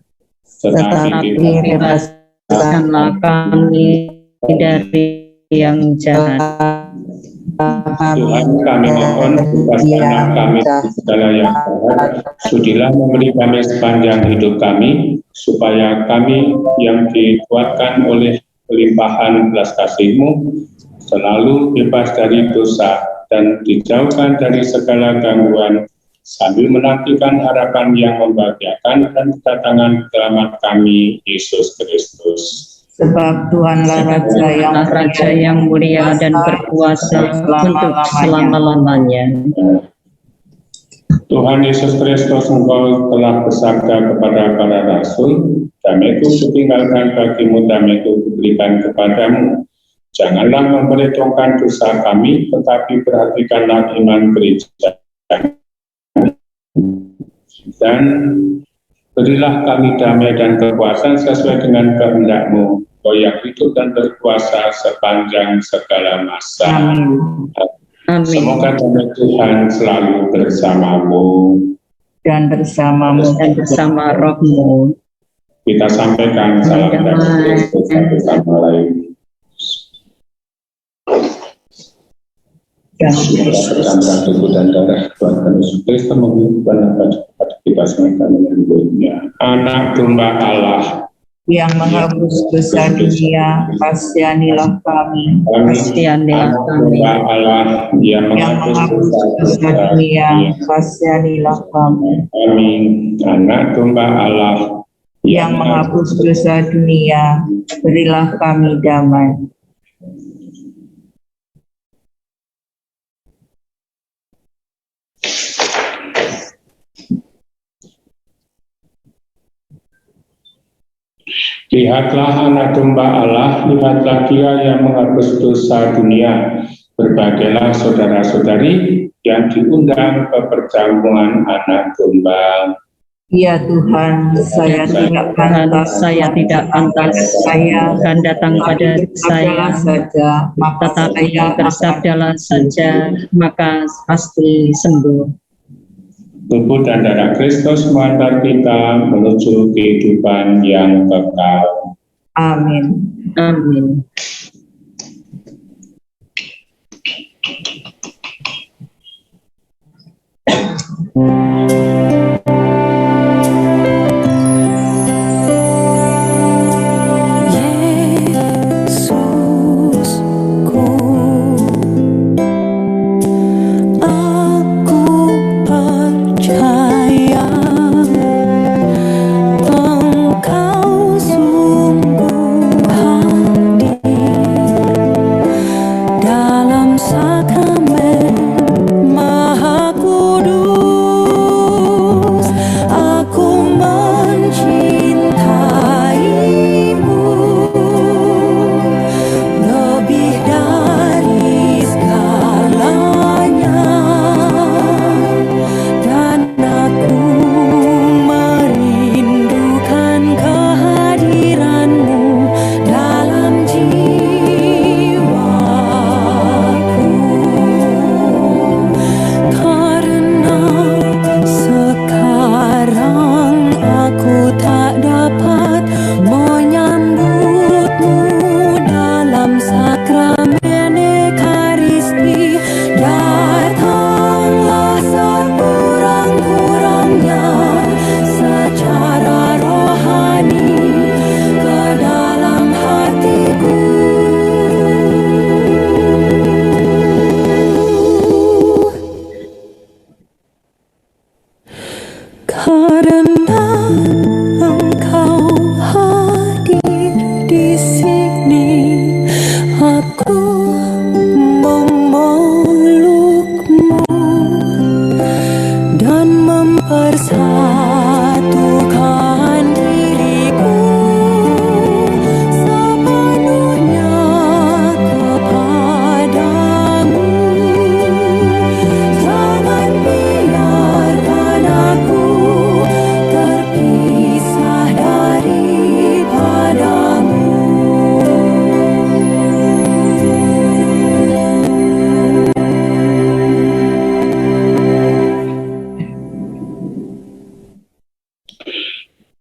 tetapi bebaskanlah kami dari yang jahat. Tuhan, kami mohon bebaskanlah kami dari segala yang jahat. Sudilah memberi kami sepanjang hidup kami, supaya kami yang dikuatkan oleh limpahan belas kasih-Mu selalu bebas dari dosa dan dijauhkan dari segala gangguan, sambil menantikan harapan yang membahagiakan dan kedatangan selamat kami, Yesus Kristus. Sebab Tuhanlah Raja yang mulia dan berkuasa untuk selama-lamanya. Tuhan Yesus Kristus, Engkau telah bersabda kepada para rasul, damai-Ku kutinggalkan bagimu, damai-Ku kuberikan kepadamu. Janganlah memperhitungkan dosa kami, tetapi perhatikanlah iman gereja. Dan berilah kami damai dan kekuasaan sesuai dengan kehendak-Mu, Kau yang hidup dan berkuasa sepanjang segala masa. Amin. Semoga damai Tuhan selalu bersamamu dan bersama roh-Mu. Kita sampaikan salam damai Kristus satu sama lain. Dan tubuh dan darah Tuhan Yesus Kristus menghidupkan kepada kita semua dengan hidupnya. Anak domba Allah yang menghapus dosa dunia, kasihanilah kami. Anak domba Allah yang menghapus dosa dunia, kasihanilah kami. Amin. Anak domba Allah yang menghapus dosa dunia, berilah kami damai. Lihatlah anak domba Allah, lihatlah Dia yang menghapus dosa dunia. Berbahagialah saudara-saudari yang diundang ke perjamuan anak domba. Ya Tuhan, saya tidak pantas, saya akan datang pada saya saja, tetapi bersabdalah saja, maka pasti sembuh. Tubuh dan darah Kristus mengantar kita menuju kehidupan yang kekal. Amin. Amin.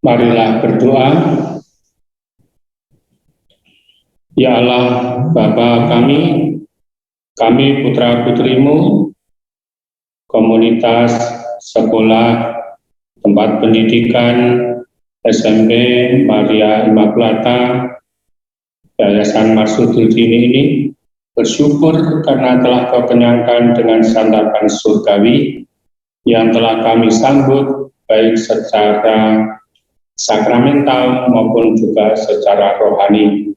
Marilah berdoa. Ya Allah, Bapa kami putra-putrimu, komunitas, sekolah, tempat pendidikan, SMP Maria Immaculata, Yayasan Marsududini ini bersyukur karena telah Kau kenyangkan dengan santapan surgawi yang telah kami sambut baik secara sakramental maupun juga secara rohani.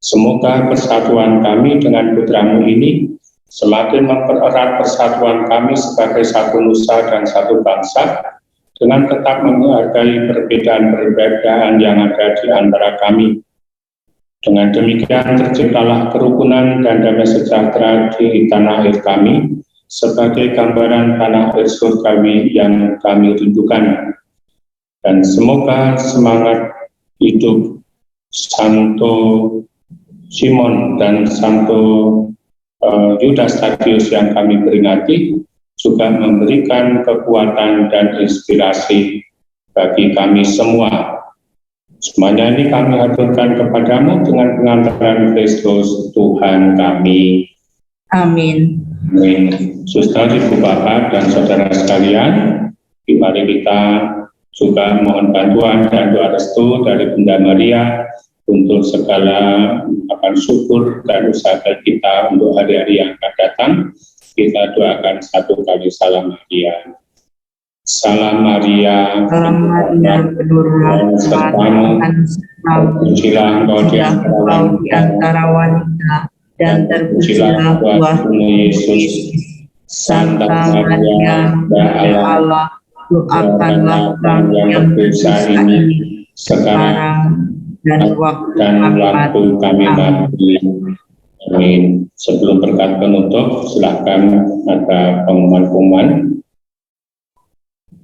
Semoga persatuan kami dengan putramu ini semakin mempererat persatuan kami sebagai satu nusa dan satu bangsa dengan tetap menghargai perbedaan-perbedaan yang ada di antara kami. Dengan demikian terciptalah kerukunan dan damai sejahtera di tanah air kami sebagai gambaran tanah air surgawi yang kami rindukan. Dan semoga semangat hidup Santo Simon dan Santo Yudas Tadius yang kami peringati juga memberikan kekuatan dan inspirasi bagi kami semua. Semuanya ini kami haturkan kepadamu dengan pengantaran Kristus Tuhan kami. Amin. Amin. Suster, Ibu Bapak dan saudara sekalian, mari kita juga mohon bantuan dan doa restu dari Bunda Maria untuk segala syukur dan usaha kita untuk hari-hari yang akan datang. Kita doakan satu kali salam Maria. Salam Maria, Salam Maria, penuh rahmat Tuhan sertamu, terpujilah engkau di antara wanita, dan terpujilah buah Yesus. Santa Maria, Bunda Allah, doakanlah kami yang berdosa ini sekarang dan waktu kami mati. Amin. Sebelum berkat penutup, silakan ada pengumuman.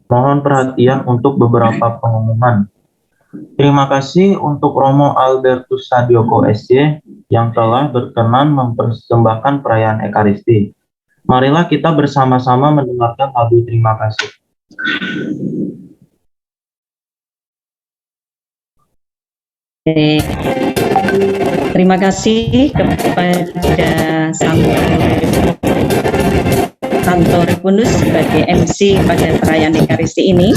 Mohon perhatian untuk beberapa pengumuman. Terima kasih untuk Romo Albertus Sadioko SC yang telah berkenan mempersembahkan perayaan Ekaristi. Marilah kita bersama-sama mendengarkan lagu terima kasih. Terima kasih kepada Santo Repunus sebagai MC pada perayaan Ekaristi ini.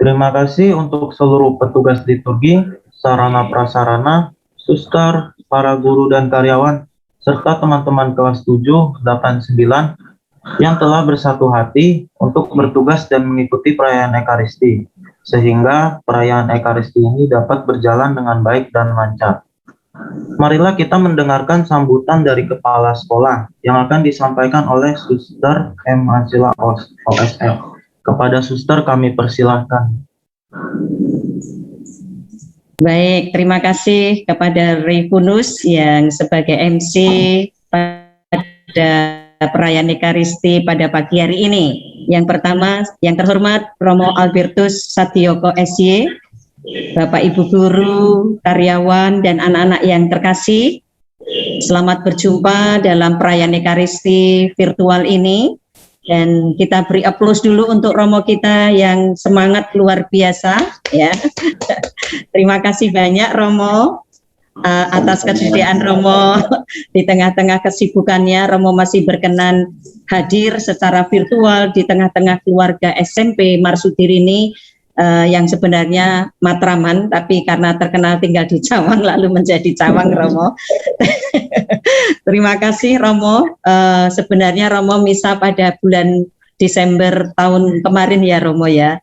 Terima kasih untuk seluruh petugas liturgi, sarana prasarana, suster, para guru dan karyawan, serta teman-teman kelas 7, 8, 9 yang telah bersatu hati untuk bertugas dan mengikuti perayaan Ekaristi, sehingga perayaan Ekaristi ini dapat berjalan dengan baik dan lancar. Marilah kita mendengarkan sambutan dari Kepala Sekolah yang akan disampaikan oleh Suster M. Ansila OSL. Kepada suster kami persilahkan. Baik, terima kasih kepada Repunus yang sebagai MC pada perayaan Ekaristi pada pagi hari ini. Yang pertama, yang terhormat Romo Albertus Satyoko SY, Bapak Ibu guru, karyawan, dan anak-anak yang terkasih, selamat berjumpa dalam perayaan Ekaristi virtual ini. Dan kita beri aplaus dulu untuk Romo kita yang semangat luar biasa, ya. Terima kasih banyak Romo atas kesediaan Romo di tengah-tengah kesibukannya. Romo masih berkenan hadir secara virtual di tengah-tengah keluarga SMP Marsudiri ini yang sebenarnya Matraman, tapi karena terkenal tinggal di Cawang lalu menjadi Cawang Romo. Terima kasih Romo. Sebenarnya Romo misa pada bulan Desember tahun kemarin ya Romo ya.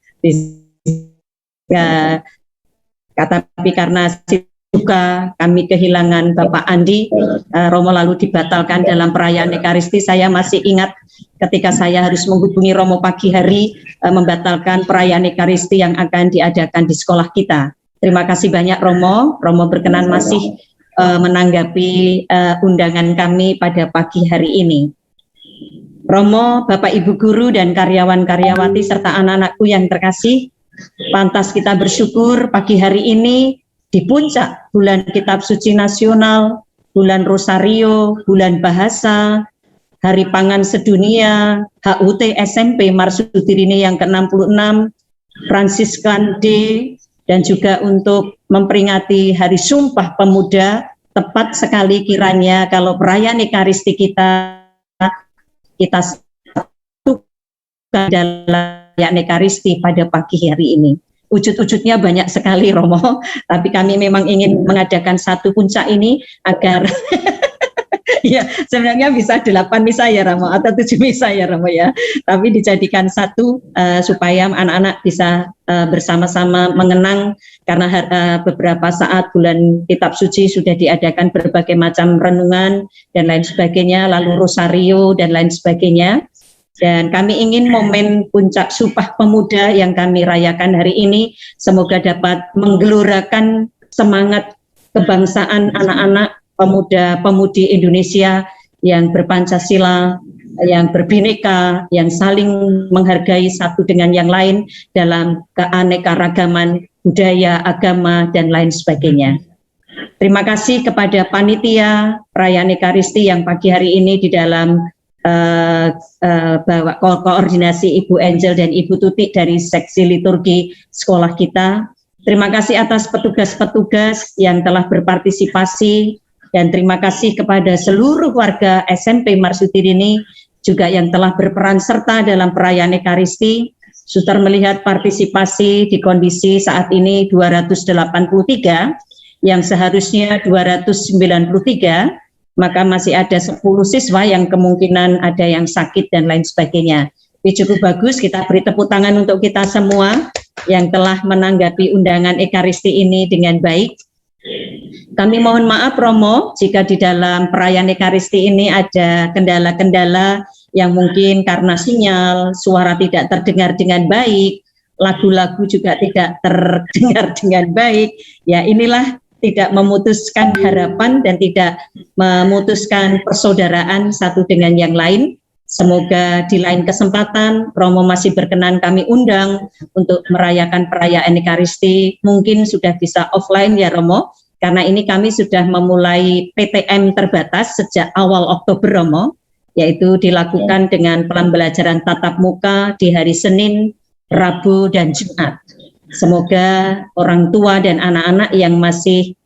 Tapi karena duka kami kehilangan Bapak Andi, Romo lalu dibatalkan dalam perayaan Ekaristi. Saya masih ingat ketika saya harus menghubungi Romo pagi hari membatalkan perayaan Ekaristi yang akan diadakan di sekolah kita. Terima kasih banyak Romo. Romo berkenan masih menanggapi undangan kami pada pagi hari ini. Romo, Bapak Ibu guru dan karyawan-karyawati serta anak-anakku yang terkasih, pantas kita bersyukur pagi hari ini di puncak bulan Kitab Suci Nasional, bulan Rosario, bulan Bahasa, Hari Pangan Sedunia, HUT SMP Marsudiri ini yang ke-66, Fransiskan Day, dan juga untuk memperingati Hari Sumpah Pemuda. Tepat sekali kiranya kalau perayaan Ekaristi kita satukan dalam perayaan Ekaristi pada pagi hari ini. Wujud-wujudnya banyak sekali Romo, tapi kami memang ingin mengadakan satu puncak ini agar ya sebenarnya bisa 8 misa ya Romo atau 7 misa ya Romo ya, tapi dijadikan satu supaya anak-anak bisa bersama-sama mengenang, karena beberapa saat bulan Kitab Suci sudah diadakan berbagai macam renungan dan lain sebagainya, lalu Rosario dan lain sebagainya. Dan kami ingin momen puncak Sumpah Pemuda yang kami rayakan hari ini semoga dapat menggelorakan semangat kebangsaan anak-anak pemuda-pemudi Indonesia yang berpancasila, yang berbineka, yang saling menghargai satu dengan yang lain dalam keanekaragaman budaya, agama, dan lain sebagainya. Terima kasih kepada panitia perayaan Ekaristi yang pagi hari ini di dalam koordinasi Ibu Angel dan Ibu Tutik dari seksi liturgi sekolah kita. Terima kasih atas petugas-petugas yang telah berpartisipasi, dan terima kasih kepada seluruh warga SMP Marsudiri ini juga yang telah berperan serta dalam perayaan Ekaristi. Suster melihat partisipasi di kondisi saat ini 283 yang seharusnya 293, maka masih ada 10 siswa yang kemungkinan ada yang sakit dan lain sebagainya. Ini cukup bagus, kita beri tepuk tangan untuk kita semua yang telah menanggapi undangan Ekaristi ini dengan baik. Kami mohon maaf Romo jika di dalam perayaan Ekaristi ini ada kendala-kendala yang mungkin karena sinyal, suara tidak terdengar dengan baik, lagu-lagu juga tidak terdengar dengan baik. Ya inilah tidak memutuskan harapan dan tidak memutuskan persaudaraan satu dengan yang lain. Semoga di lain kesempatan Romo masih berkenan kami undang untuk merayakan perayaan Ekaristi. Mungkin sudah bisa offline ya Romo, karena ini kami sudah memulai PTM terbatas sejak awal Oktober Romo, yaitu dilakukan dengan pembelajaran tatap muka di hari Senin, Rabu, dan Jumat. Semoga orang tua dan anak-anak yang masih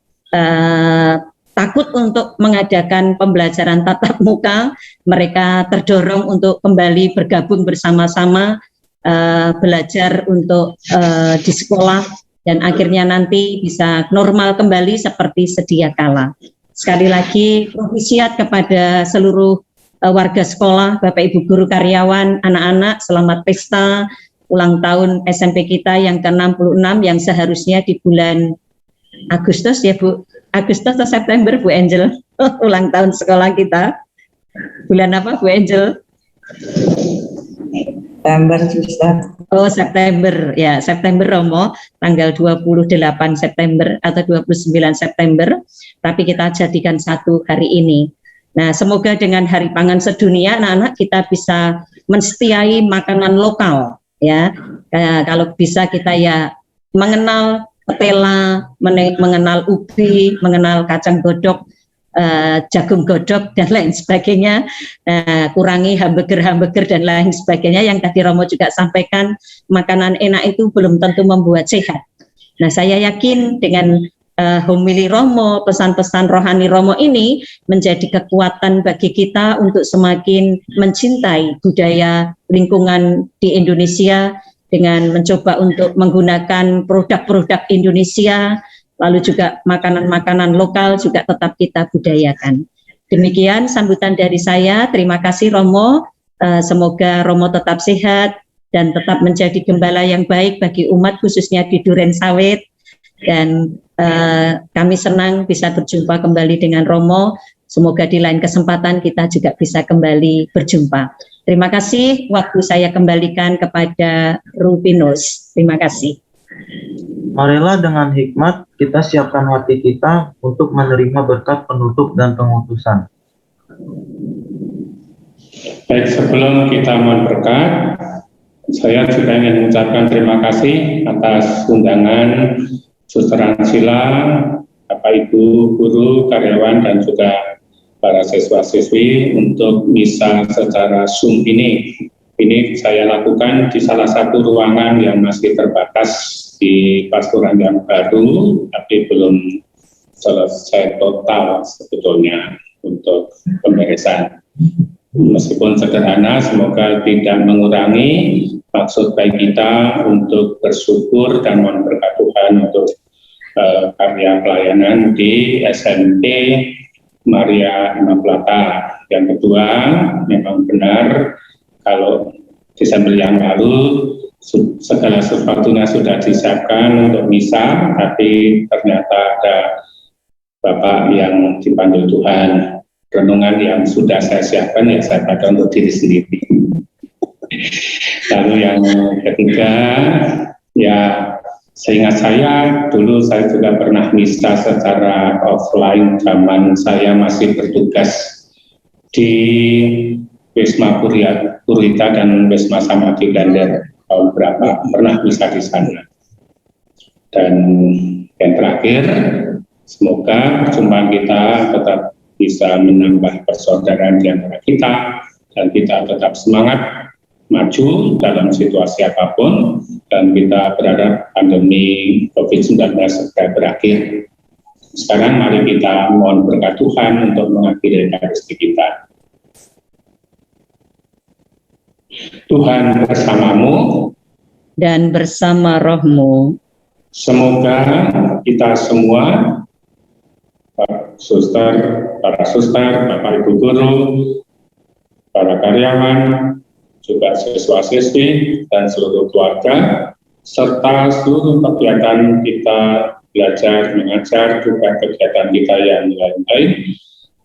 takut untuk mengadakan pembelajaran tatap muka, mereka terdorong untuk kembali bergabung bersama-sama belajar untuk di sekolah, dan akhirnya nanti bisa normal kembali seperti sedia kala. Sekali lagi, propisiat kepada seluruh warga sekolah, Bapak Ibu guru karyawan, anak-anak, selamat pesta ulang tahun SMP kita yang ke-66 yang seharusnya di bulan Agustus ya Bu, Agustus atau September Bu Angel, ulang tahun sekolah kita. Bulan apa Bu Angel? September Suster. Oh September, ya September Romo, tanggal 28 September atau 29 September, tapi kita jadikan satu hari ini. Nah, semoga dengan Hari Pangan Sedunia anak-anak kita bisa mensetiai makanan lokal ya. Kalau bisa kita ya mengenal petela, mengenal ubi, mengenal kacang godok, jagung godok dan lain sebagainya, kurangi hamburger dan lain sebagainya yang tadi Romo juga sampaikan, makanan enak itu belum tentu membuat sehat. Nah, saya yakin dengan homili Romo, pesan-pesan rohani Romo ini menjadi kekuatan bagi kita untuk semakin mencintai budaya lingkungan di Indonesia dengan mencoba untuk menggunakan produk-produk Indonesia, lalu juga makanan-makanan lokal juga tetap kita budayakan. Demikian sambutan dari saya. Terima kasih Romo. Semoga Romo tetap sehat dan tetap menjadi gembala yang baik bagi umat khususnya di Duren Sawit. Dan kami senang bisa berjumpa kembali dengan Romo. Semoga di lain kesempatan kita juga bisa kembali berjumpa. Terima kasih. Waktu saya kembalikan kepada Rupinus. Terima kasih. Marilah dengan hikmat kita siapkan hati kita untuk menerima berkat penutup dan pengutusan. Baik, sebelum kita mohon berkat, saya juga ingin mengucapkan terima kasih atas undangan Suster Ansila, Bapak Ibu, guru, karyawan, dan juga para siswa-siswi untuk misa secara Zoom ini. Ini saya lakukan di salah satu ruangan yang masih terbatas di pastoran yang baru, tapi belum selesai total sebetulnya untuk pemberesan. Meskipun sederhana, semoga tidak mengurangi maksud baik kita untuk bersyukur dan mohon berkat Tuhan untuk karya pelayanan di SMP Maria Immaculata. Yang kedua, memang benar kalau Desember yang lalu segala sesuatunya sudah disiapkan untuk misa, tapi ternyata ada Bapak yang dipanggil Tuhan. Renungan yang sudah saya siapkan ya saya baca untuk diri sendiri. Lalu yang ketiga, ya seingat saya dulu saya juga pernah misa secara offline zaman saya masih bertugas di Wisma Purita dan Wisma Samadhi Gandar tahun berapa pernah misa di sana. Dan yang terakhir, semoga perjumpaan kita tetap bisa menambah persaudaraan di antara kita dan kita tetap semangat maju dalam situasi apapun dan kita berharap pandemi COVID-19 segera berakhir. Sekarang mari kita mohon berkat Tuhan untuk mengakhiri Ekaristi kita. Tuhan bersamamu dan bersama rohmu. Semoga kita semua, para suster, Bapak Ibu guru, para karyawan, juga siswa-siswi dan seluruh keluarga, serta seluruh kegiatan kita belajar, mengajar, juga kegiatan kita yang lain-lain,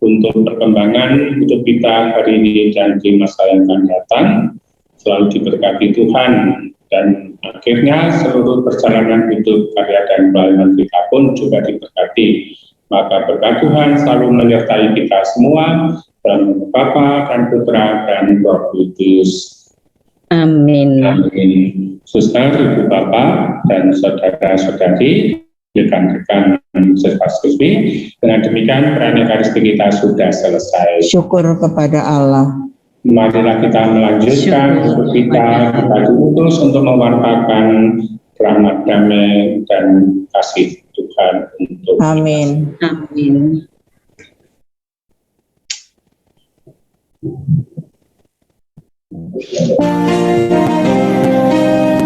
untuk perkembangan hidup kita hari ini dan di masa yang akan datang, selalu diberkati Tuhan, dan akhirnya seluruh perjalanan hidup, karya dan pelayanan kita pun juga diberkati. Maka berkat Tuhan selalu menyertai kita semua, dalam Bapa dan Putra dan Roh Kudus. Amin. Amin. Suster, Ibu Bapak, dan saudara-saudari, rekan-rekan siswa-siswi, dengan demikian perayaan Ekaristi kita sudah selesai. Syukur kepada Allah. Marilah kita melanjutkan untuk kita diutus untuk mewartakan rahmat damai dan kasih Tuhan untuk Amin. Amin. Thank you.